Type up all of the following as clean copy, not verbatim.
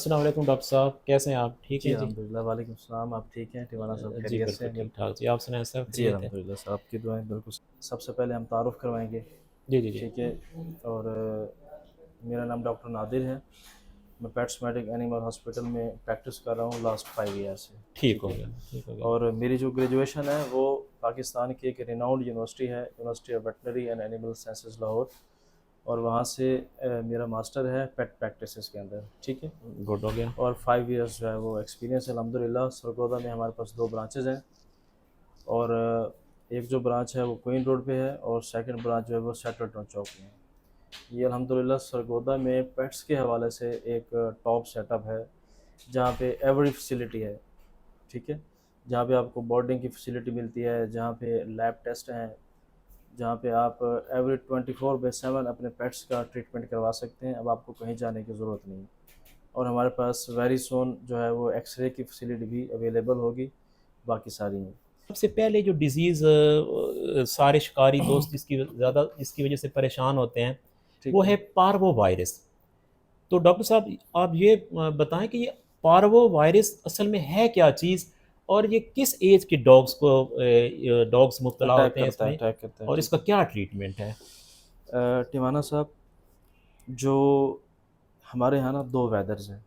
अस्सलाम वालेकुम डॉक्टर साहब, कैसे हैं आप? ठीक जी, हैं जी? अल्हम्दुलिल्लाह, वालेकुम सलाम। आप ठीक हैं? टिवाना साहब जी, खैरियत से बिल्कुल हैं? ठीक-ठाक जी, आप सुनाएँ सब जी, खैरियत है? अल्हम्दुलिल्लाह साहब, आपकी दुआएँ बिल्कुल सबसे पहले हम तारुफ़ करवाएँगे, जी, जी, जी। ठीक है? और मेरा नाम डॉक्टर नादिर है। मैं पेट्समेटिक एनिमल हॉस्पिटल में प्रैक्टिस कर रहा हूँ लास्ट 5 ईयर से, ठीक ठीक हो है? गया, ठीक हो गया। और मेरी जो ग्रेजुएशन है वो पाकिस्तान की एक रिनाउंड यूनिवर्सिटी है, university of veterinary and animal sciences Lahore, और वहाँ से मेरा मास्टर है पेट प्रैक्टिसेस के अंदर, ठीक है? गुड हो गया। और 5 इयर्स जो है वो एक्सपीरियंस है अल्हम्दुलिल्लाह। सरगोदा में हमारे पास 2 ब्रांचेज़ हैं, और एक जो ब्रांच है वो क्वीन रोड पे है, और सेकंड ब्रांच जो है वो सेटलटन चौक में है। ये अल्हम्दुलिल्लाह सरगोदा में पेट्स के हवाले से एक टॉप सेटअप है, जहाँ पे एवरी फैसिलिटी है, ठीक है? जहाँ पे आपको बोर्डिंग की फैसिलिटी मिलती है, जहाँ पे लैब टेस्ट हैं, जहाँ पे आप एवरी 24/7 अपने पेट्स का ट्रीटमेंट करवा सकते हैं। अब आपको कहीं जाने की ज़रूरत नहीं है। और हमारे पास वेरी सून जो है वो एक्सरे की फैसिलिटी भी अवेलेबल होगी, बाकी सारी हैं। सबसे पहले जो डिज़ीज़ सारे शिकारी दोस्त जिसकी वजह से परेशान होते हैं, वो ठीक है है। Parvo virus. तो डॉक्टर साहब आप ये बताएँ कि ये पार्वो वायरस असल में है क्या चीज़? और ये किस ऐज के डॉग्स मुब्तला होते हैं इसमें? अटैक करता है, और ठीक इसका है। क्या ट्रीटमेंट है? टिवाना साहब, जो हमारे यहाँ ना 2 वेदर्स हैं,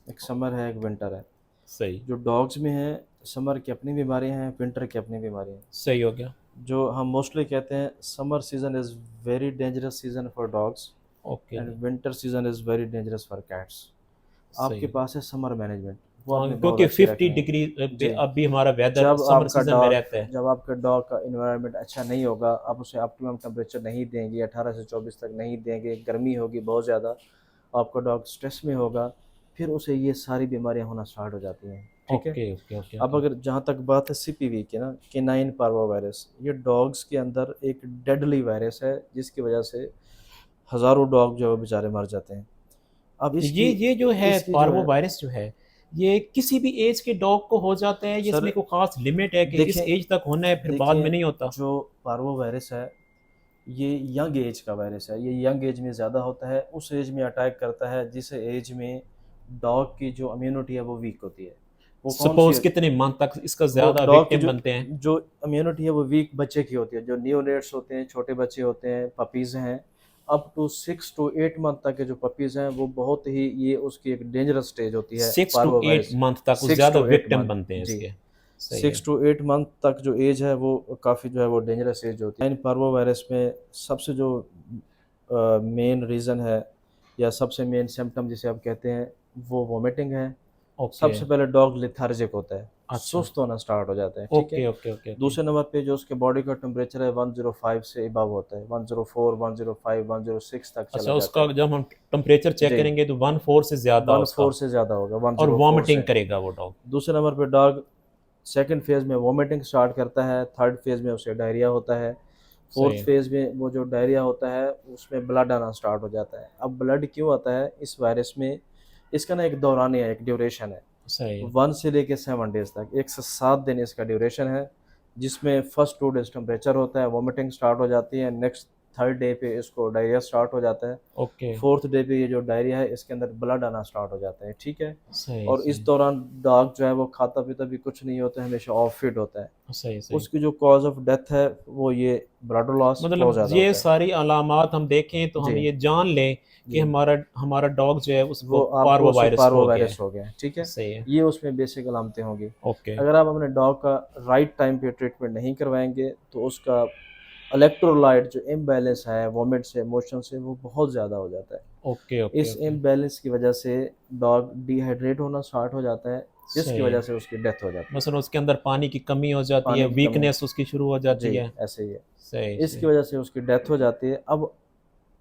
एक समर है, एक विंटर है। सही, जो डॉग्स में है, समर की अपनी बीमारियाँ हैं, विंटर की अपनी बीमारियाँ हैं। सही हो गया। जो हम मोस्टली कहते हैं, summer season is very dangerous season for dogs, okay and जी, winter season is very dangerous for cats. सही आपके है। पास है समर मैनेजमेंट, वो हाँ, आपने बहुत क्योंकि अच्छी 50 रखी है। डिग्री पे जी। अब भी हमारा वेदर समर सीज़न में रहता है। जब आपका डॉग का एनवायरनमेंट अच्छा नहीं होगा, आप उसे ऑप्टिमम टेम्परेचर नहीं देंगे, 18 से 24 तक नहीं देंगे, गर्मी होगी बहुत ज़्यादा, आपका डॉग स्ट्रेस में होगा, फिर उसे ये सारी बीमारियाँ होना स्टार्ट हो जाती हैं, ठीक है? ओके, ओके, ओके, अब ओके। अगर जहाँ तक बात है सीपीवी की ना, कैनाइन पार्वो वायरस, ये डॉग्स के अंदर एक डेडली वायरस है, जिसकी वजह से हज़ारों डॉग जो है वो बेचारे मर जाते हैं। अब ये जो है इसकी जो पार्वो है, वायरस जो है, ये किसी भी एज के डॉग को हो जाता है, या सर, इसमें कोई ख़ास लिमिट है कि इस देखें एज तक होना है, फिर बाद में देखें नहीं होता? जो पार्वो वायरस है, ये यंग एज का वायरस है। ये यंग एज में ज़्यादा होता है, उस एज में अटैक करता है जिस एज में डॉग की जो इम्यूनिटी है वो वीक होती है। वो कौन सी? सपोज़ कितने मंथ तक इसका वो ज़्यादा डॉग की विक्टिम बनते हैं? जो इम्यूनिटी है वो वीक बच्चे की होती है। जो नियोनेट्स होते हैं, छोटे बच्चे होते हैं, पपीज़ हैं, अप टू 6 टू 8 मंथ तक के जो पपीज़ हैं, वो बहुत ही, ये उसकी एक डेंजरस स्टेज होती है 6 टू पार्वो 8 वायरस। मंथ तक वो 6 ज़्यादा टू 8 विक्टिम मंथ, बनते हैं जी। इसके। सही 6 है। टू 8 मंथ तक जो एज है वो काफ़ी जो है वो डेंजरस एज होती है। इन पार्वो वायरस में सबसे जो मेन रीज़न है, या सबसे मेन सिम्पटम जिसे आप कहते हैं, वो वोमिटिंग है। ओके, सबसे पहले डॉग लेथार्जिक होता है, अच्छा। सुस्त होना स्टार्ट हो जाता है, ठीक है? Okay, okay, okay, okay. दूसरे नंबर पे जो उसके बॉडी का टेम्परेचर है 105 से अबव होता है, 104, 105, 106 तक चला अच्छा, जाता उसका है। जब हम टेम्परेचर चेक जी, करेंगे तो 14 से ज़्यादा 14 उसका, से ज़्यादा होगा, और 104 वॉमिटिंग से। करेगा वो डॉग। दूसरे नंबर पे डॉग सेकंड फेज़ में वोमिटिंग स्टार्ट करता है, थर्ड फेज़ में उसे डायरिया होता है, सही फोर्थ है, फेज़ में वो जो डायरिया होता है उसमें ब्लड आना स्टार्ट हो जाता है। अब ब्लड क्यों आता है इस वायरस में? इसका ना एक दौरानिया है, एक ड्यूरेशन है। सही है। 1 से लेके 7 डेज़ तक, 1 से 7 दिन इसका ड्यूरेशन है, जिसमें फर्स्ट 2 डेज़ टेम्परेचर होता है, वोमिटिंग स्टार्ट हो जाती है, नेक्स्ट थर्ड डे पे इसको डायरिया स्टार्ट हो जाता है, ओके, फोर्थ डे पे ये जो डायरिया है इसके अंदर ब्लड आना स्टार्ट हो जाता है, ठीक है? सही, और इस सही। दौरान डॉग जो है वो खाता-पीता भी कुछ नहीं होता है, हमेशा ऑफ फिट होता है। सही, सही। उसकी जो कॉज़ ऑफ डेथ है वो ये ब्लड लॉस बहुत मतलब ज़्यादा ये होता है। सारी अलामात हम देखें तो हम जी, ये जान लें कि जी। हमारा हमारा डॉग जो है उसको वो आपको पार्वो उसे वायरस पार्वो हो गया वायरस है। हो गया है, ठीक है? सही है। ये उसमें बेसिक अलामतें होंगी। ओके, अगर आप अपने डॉग का राइट टाइम पे ट्रीटमेंट नहीं करवाएँगे, तो उसका इलेक्ट्रोलाइट जो इम्बैलेंस है, वोमिट से, मोशन से, वो बहुत ज़्यादा हो जाता है। ओके, ओके, इस ओके। इम्बैलेंस की वजह से डॉग डिहाइड्रेट होना स्टार्ट हो जाता है, जिसकी सही वजह है। से उसकी डेथ हो जाती है। मसलन उसके अंदर पानी की कमी हो जाती है, पानी की कमी, वीकनेस उसकी शुरू हो जी, जाती है। ऐसे ही है। सही, इसकी सही। वजह से उसकी डेथ हो जाती है। अब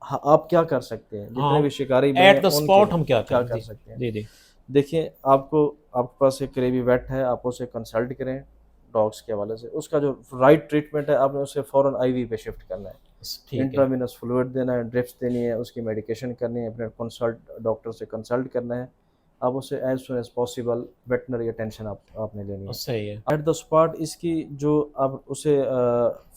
आप क्या कर सकते हैं? जितने हाँ, भी शिकारी बने एट हैं द उनके स्पॉट लिए हम क्या क्या करें? कर जी, सकते हैं? जी, जी। देखिए, आपके पास एक करीबी वेट है, आप उसे कंसल्ट करें डॉग्स के हवाले से। उसका जो राइट ट्रीटमेंट है, आपने उसे फ़ौरन आईवी पे शिफ्ट करना है। ठीक है। इंट्रावेनस फ्लूइड देना है, ड्रिप्स देनी है, उसकी मेडिकेशन करनी है, अपने डॉक्टर से कंसल्ट करना है। आप उसे as soon as possible veterinary attention आपने लेनी है। सही है। एट द स्पॉट इसकी जो आप उसे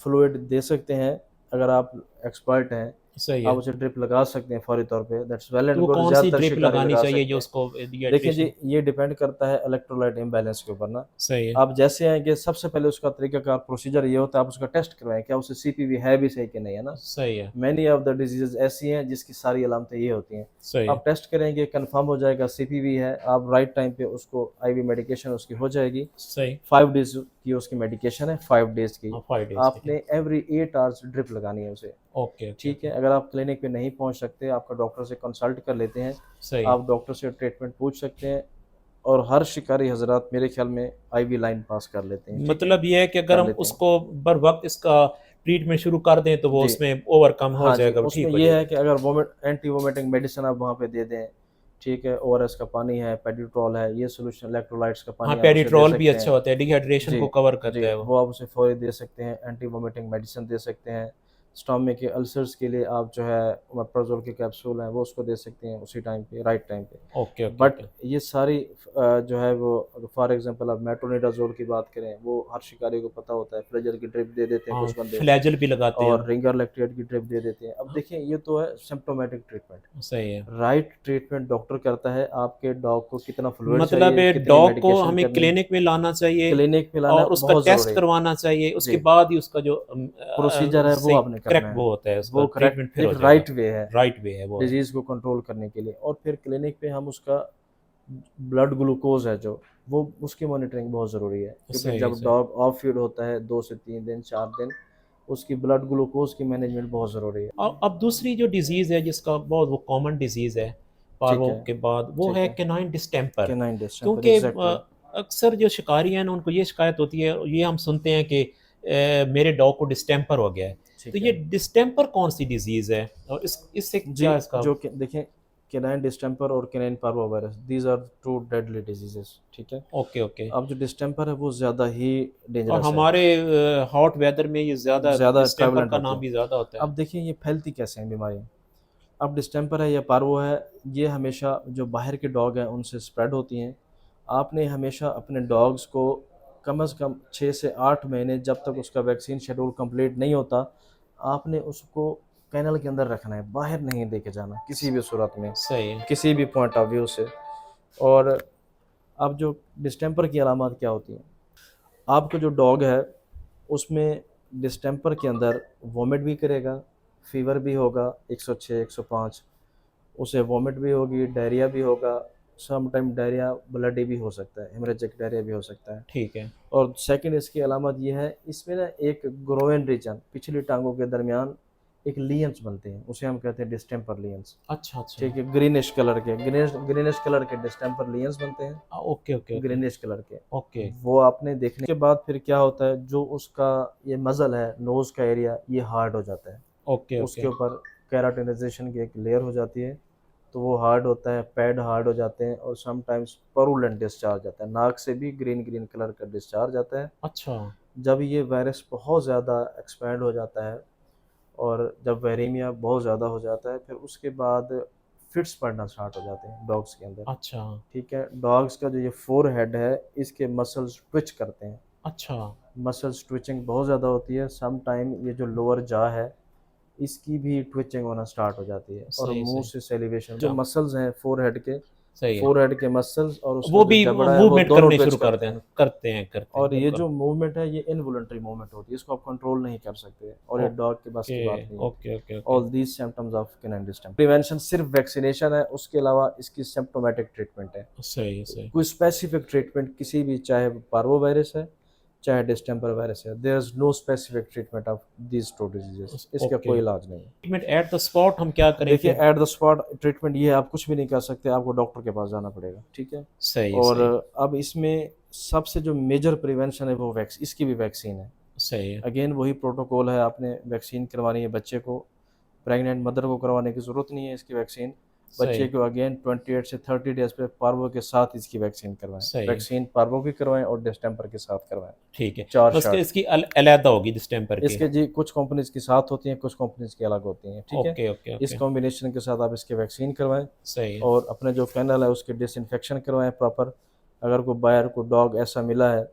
फ्लूइड दे सकते हैं, अगर आप एक्सपर्ट हैं, सही आप है। उसे ड्रिप लगा सकते हैं फौरी तौर पे, दैट्स वेल तो एंड वो गुड, कौन-सी ज़्यादातर ड्रिप शिकारी लगानी लगा चाहिए जो सकते हैं। उसको देखिए जी, डिहाइड्रेशन। ये डिपेंड करता है इलेक्ट्रोलाइट इम्बैलेंस के ऊपर ना। सही है। आप जैसे आएँगे सबसे पहले उसका तरीकाकार प्रोसीजर ये होता है, आप उसका टेस्ट करवाएँ, क्या उसे सीपीवी है भी सही कि नहीं, है ना? सही है। मैनी ऑफ द डिजीज़ेज़ ऐसी हैं जिसकी सारी अलामतें ये होती हैं। सही है। आप टेस्ट करेंगे, कन्फर्म हो जाएगा सीपीवी है, आप राइट टाइम पे उसको आईवी मेडिकेशन उसकी हो जाएगी। सही। 5 डेज़ की उसकी मेडिकेशन है, 5 डेज़ की। हाँ, 5 डेज़ ठीक है। आपने एवरी 8 आवर्स ड्रिप लगानी है उसे। ओके, ओके, ठीक है, ओके। अगर आप क्लिनिक पे नहीं पहुँच सकते, आपका डॉक्टर से कंसल्ट कर लेते हैं, सही है। आप डॉक्टर से ट्रीटमेंट पूछ सकते हैं, और हर शिकारी हज़रात मेरे ख़्याल में आईवी लाइन पास कर लेते हैं, ठीक है? मतलब ये है कि अगर कर हम लेते हैं। उसको बर-वक़्त इसका ट्रीटमेंट शुरू कर दें तो वो जी। उसमें ओवरकम हो हाँ जी, जाएगा, वो उसमें ठीक हो ये है जाएगा। कि अगर वोमिट एंटी वोमिटिंग मेडिसिन आप वहाँ पे दे दें, ठीक है? ओआरएस का पानी है, पेडिट्रोल है, ये सॉल्यूशन इलेक्ट्रोलाइट्स का हाँ, पानी आप उसे दे पेडिट्रोल भी सकते अच्छा हैं। होता है, डिहाइड्रेशन जी, को कवर करता जी, है वो। वो आप उसे फ़ौरी दे सकते हैं, एंटी वोमिटिंग मेडिसिन दे सकते हैं। स्टमक के अल्सर्स के लिए आप जो है ओमेप्राज़ोल के कैप्सूल हैं, वो उसको दे सकते हैं उसी टाइम पे, राइट टाइम पे। Okay, okay, but okay. ये सारी जो है वो फॉर एग्ज़ाम्पल आप मेट्रोनिडाज़ोल की बात करें, वो हर शिकारी को पता होता है, फ्लेजर की ड्रिप दे देते हैं हाँ, कुछ बंदे। फ्लैजेल भी लगाते हैं और हम। रिंगर लैक्टेट की ड्रिप दे देते हैं। अब हाँ, देखिए ये तो है सिम्प्टोमेटिक ट्रीटमेंट। सही है। राइट ट्रीटमेंट डॉक्टर करता है, आपके डॉग को कितना फ्लूइड मतलब चाहिए, कितनी डॉग को मेडिकेशन हमें करनी है, क्लिनिक में लाना चाहिए क्लिनिक में लाना और उसका बहुत टेस्ट ज़रूरी है। करवाना चाहिए, उसके जी, बाद ही उसका जो प्रोसीजर है वो सही आपने करना करेक्ट है। वो होता है, उसका वो ट्रीटमेंट करेक्ट फिर एक हो जाएगा। राइट वे है, राइट वे है वो है। डिज़ीज़ को कंट्रोल करने के लिए। और फिर क्लिनिक पे हम उसका ब्लड ग्लूकोज़ है जो, वो उसकी मॉनिटरिंग बहुत ज़रूरी है। क्योंकि सही है, जब सही। डॉग ऑफ फीड होता है 2 से 3 दिन, 4 दिन, उसकी ब्लड ग्लूकोज़ की मैनेजमेंट बहुत ज़रूरी है। अब दूसरी जो डिज़ीज़ है जिसका बहुत वो कॉमन डिज़ीज़ है ठीक पार्वो है, के बाद, वो ठीक है है। Canine distemper. कैनाइन डिस्टेंपर क्योंकि एग्ज़ैक्टली। अक्सर जो शिकारी हैं ना उनको ये शिकायत होती है, ये हम सुनते हैं कि मेरे डॉग को डिस्टेंपर हो गया है। तो ठीक ये है। डिस्टेंपर कौन-सी डिज़ीज़ है और इस इससे जी, क्या इसका। जो कि देखें, कैनाइन डिस्टेंपर और canine parvovirus these are 2 deadly diseases, ठीक है? Okay, okay. अब जो डिस्टेंपर है वो ज़्यादा ही और डेंजरस है, हमारे हॉट वेदर में ये ज़्यादा ज़्यादा डिस्टेंपर प्रेवलेंट का होती नाम है। भी ज़्यादा होता है। अब देखिए ये फैलती कैसे हैं बीमारियाँ? अब डिस्टेंपर है या पार्वो है, ये हमेशा जो बाहर के डॉग हैं उनसे स्प्रेड होती हैं। आपने हमेशा अपने डॉग्स को कम से कम 6 से 8 महीने, जब तक उसका वैक्सीन शेड्यूल कंप्लीट नहीं होता, आपने उसको केनल के अंदर रखना है, बाहर नहीं लेके जाना किसी भी सूरत में, सही है। किसी भी पॉइंट ऑफ व्यू से। और अब जो डिस्टेंपर की अलामत क्या होती हैं? आपका जो डॉग है, उसमें डिस्टेंपर के अंदर वॉमिट भी करेगा, फ़ीवर भी होगा 106, 105, उसे वॉमिट भी होगी, डायरिया भी होगा, सम टाइम डायरिया ब्लडी भी हो सकता है, हेमरेजिक डायरिया भी हो सकता है। ठीक है। और सेकंड इसकी अलामत ये है, इसमें ना एक ग्रोइन रीजन, पिछली टाँगों के दरमियान एक लियंस बनते हैं, उसे हम कहते हैं डिस्टेंपर लियंस। अच्छा, अच्छा। ठीक है, ग्रीनिश कलर के, ग्रीनिश कलर के डिस्टेंपर लियंस बनते हैं, okay, okay, okay. Greenish colour के। ओके, वो आपने देखने के बाद फिर क्या होता है, जो उसका ये मसल है, नोज़ का एरिया, ये हार्ड हो जाता है। ओके, उसके ओके। ऊपर केराटिनाइजेशन की एक लेयर हो जाती है, तो वो हार्ड होता है, पैड हार्ड हो जाते हैं, और समटाइम्स परूलेंट डिस्चार्ज आता है, नाक से भी ग्रीन ग्रीन कलर का डिस्चार्ज आता है। अच्छा। जब ये वायरस बहुत ज़्यादा एक्सपैंड हो जाता है और जब वेरेमिया बहुत ज़्यादा हो जाता है, फिर उसके बाद फिट्स पड़ना स्टार्ट हो जाते हैं डॉग्स के अंदर। अच्छा। ठीक है, डॉग्स का जो ये फोर हेड है, इसके मसल्स ट्विच करते हैं, अच्छा। मसल्स ट्विचिंग बहुत ज़्यादा होती है। सम टाइम ये जो लोअर जा है, इसकी भी ट्विचिंग होना स्टार्ट हो जाती है, और सही, मुंह सही। से सेलिवेशन, जो अच्छा, मसल्स हैं सही है। फोरहेड के मसल्स और उसका वो जो भी जबड़ा है, वो मूवमेंट दोनों करने ट्विच शुरू कर करते दें हैं। करते हैं करते हैं, और ये बिल्कुल। जो मूवमेंट है, ये इनवॉलंटरी मूवमेंट होती है, इसको आप कंट्रोल नहीं कर सकते, और ये डॉग के बस ओके, की बात नहीं है। Okay, okay, okay. All these symptoms of canine distemper. Prevention सिर्फ वैक्सीनेशन है, उसके अलावा इसकी सिम्प्टोमेटिक ट्रीटमेंट है। सही, सही। कोई स्पेसिफिक ट्रीटमेंट किसी भी, चाहे पार्वो वायरस है, चाहे डिस्टेंपर वायरस है, there is no specific treatment of these two diseases, इसका ओके। कोई इलाज नहीं है। ट्रीटमेंट एट द स्पॉट हम क्या करें देखिए, फिर? एट द स्पॉट ट्रीटमेंट ये है, आप कुछ भी नहीं कर सकते, आपको डॉक्टर के पास जाना पड़ेगा, ठीक है? सही, और सही। अब इसमें सबसे जो मेजर प्रिवेंशन है वो इसकी भी वैक्सीन है। सही है। अगेन वही प्रोटोकॉल है, आपने वैक्सीन करवानी है बच्चे को, प्रेग्नेंट मदर को करवाने की ज़रूरत नहीं है इसकी वैक्सीन। सही बच्चे है। को अगेन 28 से 30 डेज़ पे पार्वो के साथ इसकी वैक्सीन करवाएँ। सही है। वैक्सीन पार्वो की करवाएँ और डिस्टेंपर के साथ करवाएँ। ठीक है। 4 बस कि शॉट। इसकी अलहदा होगी डिस्टेंपर की। इसके जी कुछ कंपनीज़ की साथ होती हैं, कुछ कंपनीज़ की अलग होती हैं, ठीक है? ओके, ओके, इस ओके। कॉम्बिनेशन के साथ आप इसकी वैक्सीन करवाएँ, सही है। और अपने जो केनल है उसकी डिसइंफेक्शन करवाएँ प्रॉपर। अगर कोई बाहर कोई डॉग ऐसा मिला है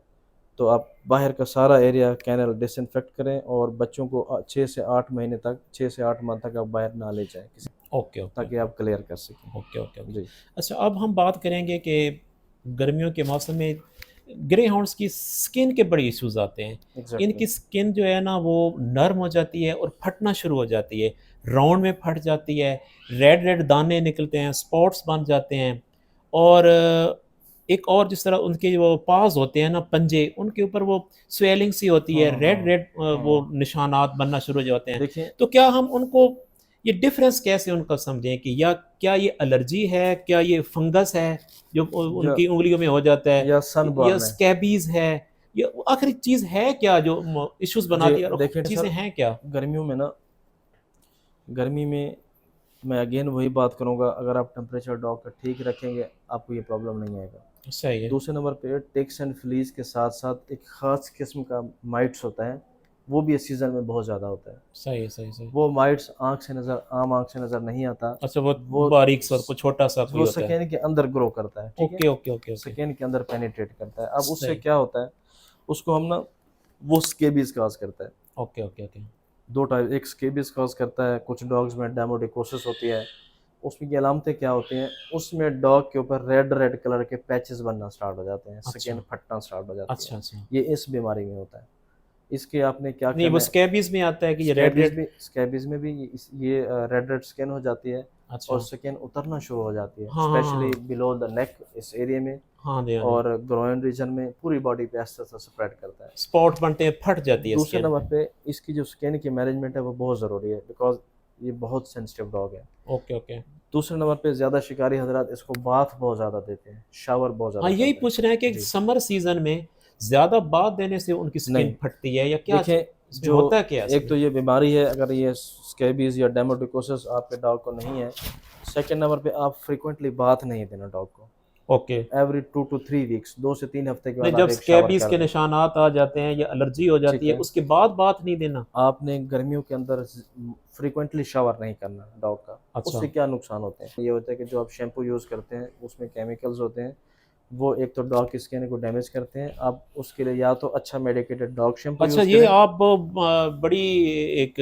तो आप बाहर का सारा एरिया कैनल डिसइंफेक्ट करें और बच्चों को 6 से 8 महीने तक, 6 से 8 माह तक आप बाहर ना ले जाएं किसी, ओके, ओके, ताकि ओके। आप क्लियर कर सकें। Okay, okay, okay. जी। अच्छा, अब हम बात करेंगे कि गर्मियों के मौसम में ग्रे हाउंड्स की स्किन के बड़े इश्यूज़ आते हैं। एग्जैक्टली। इनकी स्किन जो है ना वो नरम हो जाती है और फटना शुरू हो जाती है, राउंड में फट जाती है, रेड रेड दाने निकलते हैं, स्पॉट्स बन जाते हैं। और एक और जिस तरह उनके वो पास होते हैं ना, पंजे, उनके ऊपर वो स्वेलिंग सी होती है, रेड रेड वो हाँ। निशानात बनना शुरू हो जाते हैं। देखिए, तो क्या हम उनको ये डिफरेंस कैसे उनका समझें कि या क्या ये एलर्जी है, क्या ये फंगस है जो या उनकी उंगलियों में हो जाता है, या या सनबर्न है। स्कैबीज है, या आखिरी चीज़ है क्या जो इश्यूज जी बनाती है, और देखिए चीज़ें सर, हैं क्या? गर्मियों में ना, गर्मी में मैं अगेन वही बात करूंगा, अगर आप टेम्परेचर डॉग का ठीक रखेंगे आपको ये प्रॉब्लम नहीं आएगा। सही है। दूसरे नंबर पे टिक्स एंड फ्लीज के साथ साथ एक ख़ास किस्म का माइट्स होता है, वो भी इस सीज़न में बहुत ज़्यादा होता है। सही है, सही सही। वो माइट्स आम आँख से नज़र नहीं आता। अच्छा, वो वो बारीक सा कुछ छोटा सा कोई वो होता है। स्किन के अंदर ग्रो करता है, ठीक है? Okay, okay, okay, okay. Skin के अंदर पेनिट्रेट करता है। अब उससे सही। क्या होता है, उसको हम ना, वो स्केबीज काज करता है। Okay, okay, okay. दो टाइप, एक स्केबीज काज करता है, कुछ डॉग्स में डेमोडिकोसिस होती है। उसमें की अलामतें क्या होती हैं, उसमें डॉग के ऊपर रेड रेड कलर के पैचेस बनना स्टार्ट हो जाते हैं, अच्छा, स्किन फटना स्टार्ट हो जाती है। अच्छा, अच्छा। ये इस बीमारी में होता है। इसके आपने क्या नहीं, वो करना है, स्कैबीज में आता है कि ये रेड रेड। स्कैबीज में भी ये रेड रेड स्किन हो जाती है और अच्छा। स्किन उतरना शुरू हो जाती है, हाँ, हाँ, स्पेशली हाँ। बिलो द नेक, इस एरिया में। हाँ जी, हाँ जी। और ग्रोइन रीजन में पूरी बॉडी पे ऐसा ऐसा स्प्रेड करता है। स्पॉट बनते हैं, फट जाती है दूसरे स्किन। नंबर पे इसकी जो स्किन की मैनेजमेंट है वो बहुत ज़रूरी है, बिकॉज ये बहुत सेंसिटिव डॉग है। Okay, okay. दूसरे नंबर पे ज़्यादा शिकारी हजरात इसको बाथ बहुत ज़्यादा देते हैं, शावर बहुत हाँ, ज़्यादा यही करते हैं। पूछ रहे हैं कि जी। समर सीजन में ज़्यादा बात देने से उनकी स्किन नहीं, फटती है, या क्या देखिए, इसमें जो होता है क्या असल एक में? तो ये बीमारी है, अगर ये स्केबीज या डेमोडिकोसिस आपके डॉग को नहीं है। सेकेंड नंबर पे आप फ्रिक्वेंटली बाथ नहीं देना डॉग को। ओके। एवरी 2 to 3 वीक्स, 2 से 3 हफ्ते के नहीं, बाद जब आप एक शावर स्कैबीज कर के दें। निशानात आ जाते हैं या एलर्जी हो जाती ठीक है, है, उसके बाद बात नहीं देना। आपने गर्मियों के अंदर फ्रीक्वेंटली शावर नहीं करना डॉग का। अच्छा। उससे क्या नुकसान होते हैं, ये होता है कि जो आप शैम्पू यूज़ करते हैं उसमें केमिकल्स होते हैं, वो एक तो डॉग की स्किन को डैमेज करते हैं। आप उसके लिए या तो अच्छा मेडिकेटेड डॉग शैम्पू अच्छा, यूज़ ये करें। आप बड़ी एक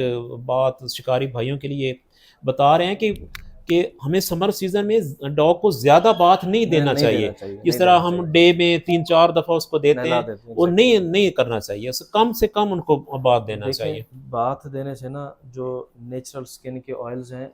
बात शिकारी भाइयों के लिए बता रहे हैं कि हमें समर सीजन में डॉग को ज़्यादा बाथ नहीं नहीं, देना नहीं देना चाहिए। चाहिए, जिस नहीं तरह देना हम चाहिए। डे में 3-4 दफ़ा उसको देते नहला हैं, देते हैं, वो एग्जैक्टली। नहीं नहीं करना चाहिए, से कम उनको बाथ देना देखें, चाहिए। बाथ देने से ना जो नेचुरल स्किन के ऑयल्स हैं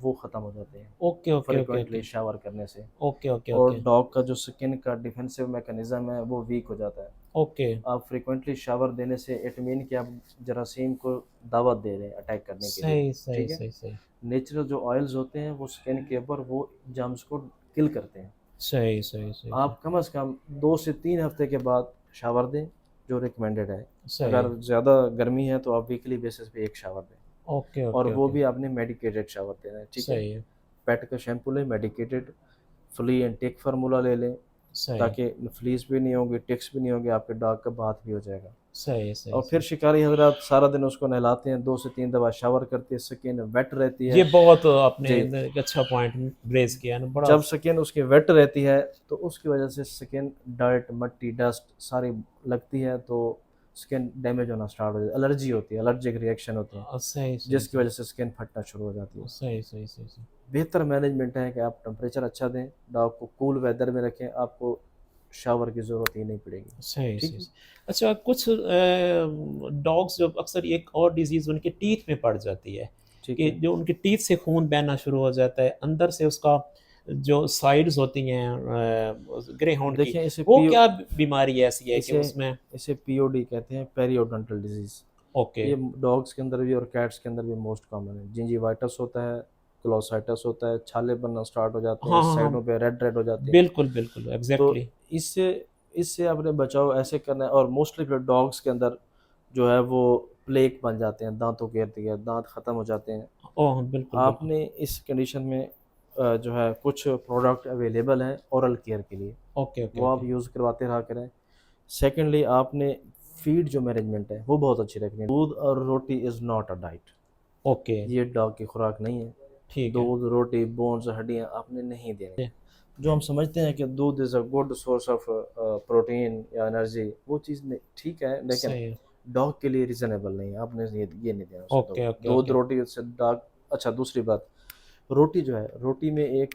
वो ख़त्म हो जाते हैं okay, okay, okay, frequently okay. Shower करने से। ओके, ओके, और ओके। डॉग का जो स्किन का डिफेंसिव मैकेनिज्म है वो वीक हो जाता है। ओके। आप फ्रिक्वेंटली शावर देने से इट मीन कि आप जरासीम को दावत दे रहे हैं अटैक करने के लिए। सही, सही, ठीक है, सही, सही। नेचुरल जो ऑयल्स होते हैं वो स्किन के ऊपर वो जर्म्स को किल करते हैं। सही, सही, सही, सही। आप कम से कम 2 से 3 हफ्ते के बाद शावर दें, जो रिकमेंडेड है। सही। अगर ज़्यादा गर्मी है तो आप वीकली बेसिस पे एक शावर दें, ओके, और ओके, वो ओके। भी आपने मेडिकेटेड शावर देना है, ठीक है? सही है। पेट का शैम्पू लें medicated, flea and tick formula ले लें, सही, ताकि फ्लीस भी नहीं होंगी, टिक्स भी नहीं होंगे, आपके डॉग का बाथ भी हो जाएगा। सही, सही, और फिर सही। शिकारी हजरात सारा दिन उसको नहलाते हैं, 2 से 3 दफ़ा शावर करते हैं, स्किन वेट रहती ये है। बहुत आपने जी। एक अच्छा पॉइंट रेज़ किया है ना, बड़ा। जब स्किन उसकी वेट रहती है तो उसकी वजह से स्किन डर्ट, मट्टी, डस्ट सारी लगती है, तो स्किन डैमेज होना स्टार्ट हो जाती है, एलर्जी होती है, एलर्जिक रिएक्शन होते हैं, सही, सही, जिसकी सही। वजह से स्किन फटना शुरू हो जाती है। सही, सही, सही, सही। बेहतर मैनेजमेंट है कि आप टेम्परेचर अच्छा दें, डॉग को कूल वेदर में रखें, आपको शावर की ज़रूरत ही नहीं पड़ेगी। सही, ठीक सही, है? सही। अच्छा, कुछ डॉग्स जब अक्सर एक और डिज़ीज़ उनके टीथ में पड़ जाती है, ठीक कि है। जो उनके टीथ से खून बहना शुरू हो जाता है, अंदर से उसका जो साइड्स होती हैं ग्रे हाउंड की, देखिए, वो क्या बीमारी ऐसी है कि इसे उसमें? इसे पीओडी कहते हैं, पेरियोडोंटल डिजीज़। ओके। ये डॉग्स के अंदर भी और कैट्स के अंदर भी मोस्ट कॉमन है। जिंजीवाइटिस होता है, क्लोसाइटिस होता है, छाले बनना स्टार्ट हो जाते हैं, हाँ, हाँ, साइडों हाँ। पे रेड रेड हो जाती हैं। बिल्कुल, बिल्कुल, तो एग्ज़ैक्टली। इससे इससे अपने बचाव ऐसे करना है। और मोस्टली फिर डॉग्स के अंदर जो है वो प्लेक बन जाते हैं, दांतों के इर्द गिर्द दांत ख़त्म हो जाते हैं। ओह! बिल्कुल, बिल्कुल। आपने इस कंडीशन में जो है कुछ प्रोडक्ट अवेलेबल हैं ओरल केयर के लिए, ओके, ओके, वो आप ओके। यूज़ करवाते रहा करें। सेकेंडली, आपने फीड जो मैनेजमेंट है वो बहुत अच्छी रखनी है। दूध और रोटी is not a diet, okay, ये डॉग की खुराक नहीं है। ठीक है। दूध, रोटी, बोन्स, हड्डियाँ आपने नहीं देनी। जो हम समझते हैं कि दूध is a good source of protein या एनर्जी, वो चीज़ ठीक है, लेकिन सही है। डॉग के लिए रीज़नेबल नहीं है। आपने ये नहीं देना उसे दूध। ओके, ओके, दूध ओके। रोटी उससे डॉग। अच्छा, दूसरी बात, रोटी जो है, रोटी में एक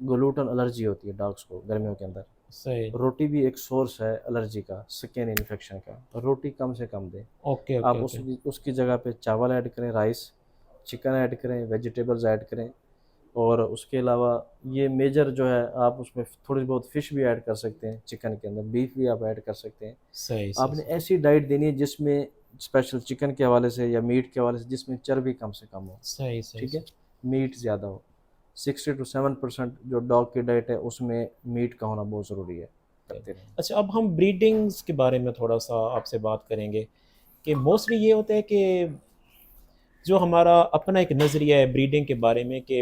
ग्लूटेन एलर्जी होती है डॉग्स को गर्मियों के अंदर। सही। रोटी भी एक सोर्स है एलर्जी का, स्किन इन्फेक्शन का। रोटी कम से कम दें। ओके, ओके, आप ओके। उसकी उसकी जगह पे चावल ऐड करें, राइस, चिकन ऐड करें, वेजिटेबल्स ऐड करें। और उसके अलावा ये मेजर जो है, आप उसमें थोड़ी बहुत फ़िश भी ऐड कर सकते हैं चिकन के अंदर, बीफ भी आप ऐड कर सकते हैं। सही, सही, आपने सही। ऐसी डाइट देनी है जिसमें स्पेशल चिकन के हवाले से या मीट के हवाले से जिसमें चर्बी कम से कम हो, सही, सही, ठीक है? सही। मीट ज़्यादा हो। 60 टू 7% जो डॉग की डाइट है उसमें मीट का होना बहुत ज़रूरी है। करते रहें। अच्छा, अब हम ब्रीडिंग्स के बारे में थोड़ा-सा आपसे बात करेंगे कि मोस्टली ये होता है कि जो हमारा अपना एक नज़रिया है ब्रीडिंग के बारे में कि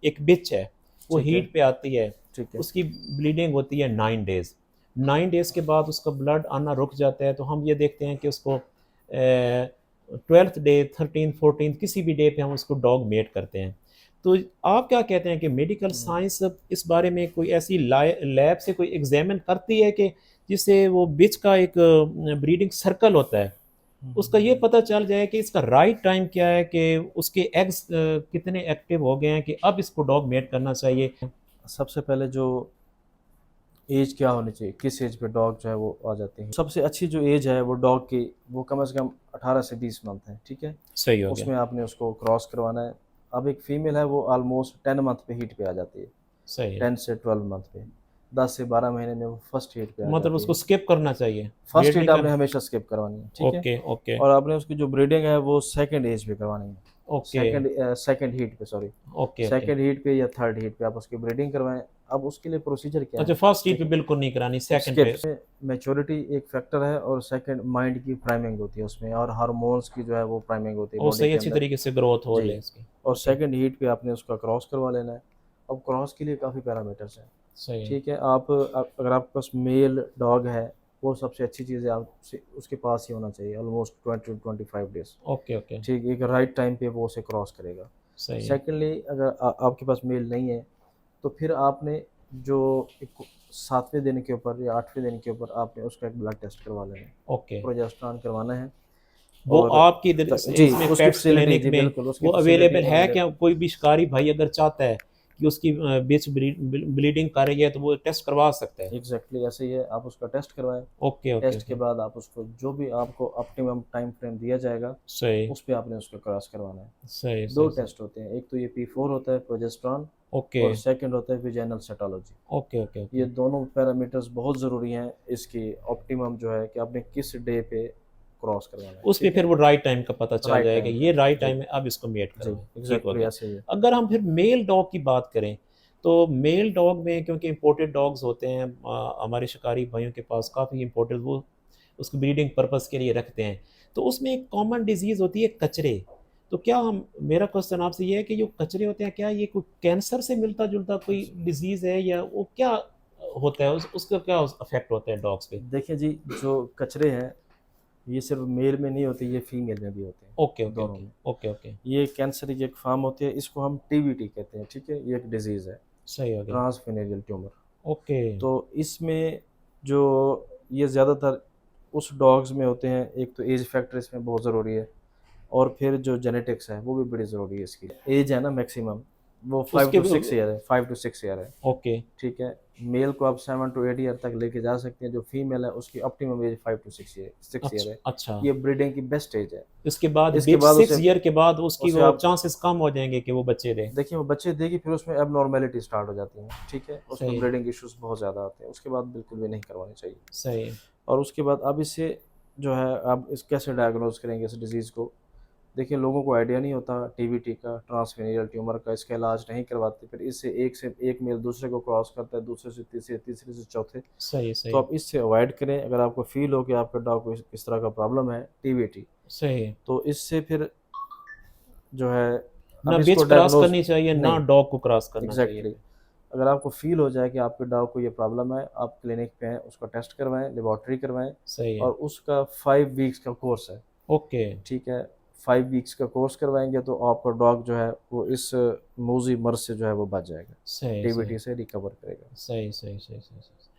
एक बिच है, वो ठीक है, हीट पे आती है, ठीक है। उसकी ब्लीडिंग होती है 9 डेज़। 9 डेज़ के बाद उसका ब्लड आना रुक जाता है, तो हम ये देखते हैं कि उसको 12th डे, 13th, 14th किसी भी डे पे हम उसको डॉग मेट करते हैं। तो आप क्या कहते हैं कि मेडिकल हुँ। साइंस इस बारे में कोई ऐसी लैब से कोई एग्ज़ामिन करती है कि जिससे वो बिच का एक ब्रीडिंग सर्कल होता है, हुँ, हुँ, उसका ये हुँ। पता चल जाए कि इसका राइट टाइम क्या है कि उसके एग्स कितने एक्टिव हो गए हैं कि अब इसको डॉग मेट करना चाहिए। सबसे पहले जो एज क्या होनी चाहिए, किस एज पे डॉग जो है वो आ जाते हैं। सबसे अच्छी जो एज है वो डॉग की, वो कम से कम 18 से 20 मंथ है, ठीक है? सही हो गया। उसमें आपने उसको क्रॉस करवाना है। अब एक फीमेल है वो ऑलमोस्ट 10 मंथ पे हीट पे आ जाती है, सही है। 10 से 12 मंथ पे। 10 से 12 महीने में वो फर्स्ट हीट पे आ मतलब जाती उसको है। स्किप करना चाहिए, फर्स्ट वेट हीट नहीं आपने कर। हमेशा स्किप करवानी है, ठीक है? ओके, ओके, और आपने उसकी जो ब्रीडिंग है वो सेकंड एज पे करवानी है। ओके, सेकंड हीट पे, sorry. Okay, okay. Second heat पे या थर्ड हीट पे आप उसकी ब्रीडिंग करवाएँ। अब उसके लिए प्रोसीजर क्या अच्छा, है? फर्स्ट हीट पे देखिए, बिल्कुल नहीं करानी, सेकंड स्किप पे। में मैच्योरिटी एक फैक्टर है और सेकंड माइंड की प्राइमिंग होती है उसमें, और हार्मोन्स की जो है वो प्राइमिंग होती है और बॉडी सही के अच्छी अंदर। तरीके से ग्रोथ हो जी। जाए इसकी। और ओके। सेकंड हीट पे आपने उसका क्रॉस करवा लेना है। अब क्रॉस के लिए काफ़ी पैरामीटर्स हैं, सही है। ठीक है? आप अगर आपके पास मेल डॉग है, वो सबसे अच्छी चीज़ है, आप उसके पास ही होना चाहिए almost 20 to 25 days. Okay, okay. ठीक, एक राइट टाइम पे वो उसे क्रॉस करेगा। सही है। सेकेंडली, अगर आपके पास मेल नहीं है, तो फिर आपने जो एक 7वें दिन के ऊपर या 8वें दिन के ऊपर आपने उसका एक ब्लड टेस्ट करवा लेना है, ओके। प्रोजेस्टेरॉन करवाना है। वो और आपकी इधर जी, इसमें उसकी पेट्स फैसिलिटी, क्लिनिक जी में बिल्कुल, उसकी वो फैसिलिटी अवेलेबल है क्या? अवेलेबल। कोई भी शिकारी भाई अगर चाहता है कि उसकी बिच ब्लीडिंग कर रही है तो वो टेस्ट करवा सकता है। एग्जैक्टली ऐसे ही है, आप उसका टेस्ट करवाएं। ओके, ओके, टेस्ट के ओके। बाद आप उसको जो भी आपको ऑप्टिमम टाइम फ्रेम दिया जाएगा, सही, उस पे आपने उसको क्रॉस करवाना है। सही, दो सही, सही। टेस्ट होते हैं, एक तो ये P4 होता है प्रोजेस्टेरॉन, ओके, और सेकंड होता है विजाइनल सेटोलॉजी। ओके, ओके, ये ओके। दोनों पैरामीटर्स बहुत ज़रूरी हैं इसकी ऑप्टिमम जो है कि आपने किस डे पे क्रॉस करवाना है, उस पे ठीक है? फिर वो राइट टाइम का पता चल राइट जाएगा, टाइम पे। ये राइट जी, टाइम है, अब इसको मेट जी, करवाएँ। ठीक हो एग्ज़ैक्टली गया। ऐसे ही है। अगर हम फिर मेल डॉग की बात करें, तो मेल डॉग में क्योंकि इम्पोर्टेड डॉग्स होते हैं, हमारे शिकारी भाइयों के पास काफ़ी इम्पोर्टेड, वो उसको ब्रीडिंग पर्पज़ के लिए रखते हैं। तो उसमें एक कॉमन डिज़ीज़ होती है कचरे। तो क्या हम मेरा क्वेश्चन आपसे ये है कि जो कचरे होते हैं, क्या ये कोई कैंसर से मिलता-जुलता कोई डिज़ीज़ है या वो क्या होता है? उसका क्या इफ़ेक्ट होता है डॉग्स पे? देखिए जी, जो कचरे हैं, ये सिर्फ मेल में नहीं होते, ये फीमेल में भी होते हैं, ओके, ओके, दोनों ओके। में। Okay, okay. ये कैंसर की एक फ़ॉर्म होती है, इसको हम टीबीटी कहते हैं, ठीक है? ये एक डिज़ीज़ है, सही हो गया। ट्रांसफेनेरियल ट्यूमर। ओके, तो इसमें जो ये ज़्यादातर उस डॉग्स में होते हैं, एक तो एज फैक्टर इसमें बहुत ज़रूरी है, और फिर जो जेनेटिक्स है वो भी बड़ी ज़रूरी है इसकी। एज है ना मैक्सिमम, वो 5 उसके टू ब 6 ईयर है, 5 टू 6 ईयर है, ओके, ठीक है? मेल को आप 7 टू 8 ईयर तक लेके जा सकते हैं, जो फीमेल है उसकी ऑप्टिमम एज 5 टू 6 ईयर है। अच्छा। ये ब्रीडिंग की बेस्ट एज है। इसके बाद इसके बिच बाद 6 उसे ईयर के बाद उसकी उसे वो आप चांसेस कम हो जाएँगे कि वो बच्चे दें। देखिए, वो बच्चे देगी, फिर उसमें एबनॉर्मैलिटी स्टार्ट हो जाती है, ठीक है? उसमें सही, ब्रीडिंग इश्यूज़ बहुत ज़्यादा आते हैं, उसके बाद बिल्कुल भी नहीं करवानी चाहिए। सही है। और उसके बाद अब इससे जो है, आप इस कैसे डायग्नोज़ करेंगे इस डिज़ीज़ को? देखिए, लोगों को आइडिया नहीं होता टीबीटी का, ट्रांसफेनियल ट्यूमर का, इसका इलाज नहीं करवाते, फिर इससे एक मेल दूसरे को क्रॉस करता है, दूसरे से तीसरे, तीसरे से चौथे। सही, तो सही, आप इससे अवॉइड करें। अगर आपको फ़ील हो कि आपके डॉग को इस तरह का प्रॉब्लम है टीबीटी, सही है। तो इससे फिर जो है, ना अब बिच इसको क्रॉस डायग्नोज़ करनी चाहिए, ना नहीं, डॉग को क्रॉस करना चाहिए। एग्ज़ैक्टली। अगर आपको फ़ील हो जाए कि आपके डॉग को ये प्रॉब्लम है, आप क्लिनिक पे आएँ, उसका टेस्ट करवाएँ, लेबॉरेटरी करवाएँ, सही है। और उसका 5 वीक्स का कोर्स है, ओके, ठीक है? 5 वीक्स का कोर्स करवाएंगे तो आपका डॉग जो है वो इस मोजी मर्ज से जो है वो बच जाएगा, सही, सही। टीबीटी से रिकवर करेगा। सही, सही, सही, सही, सही।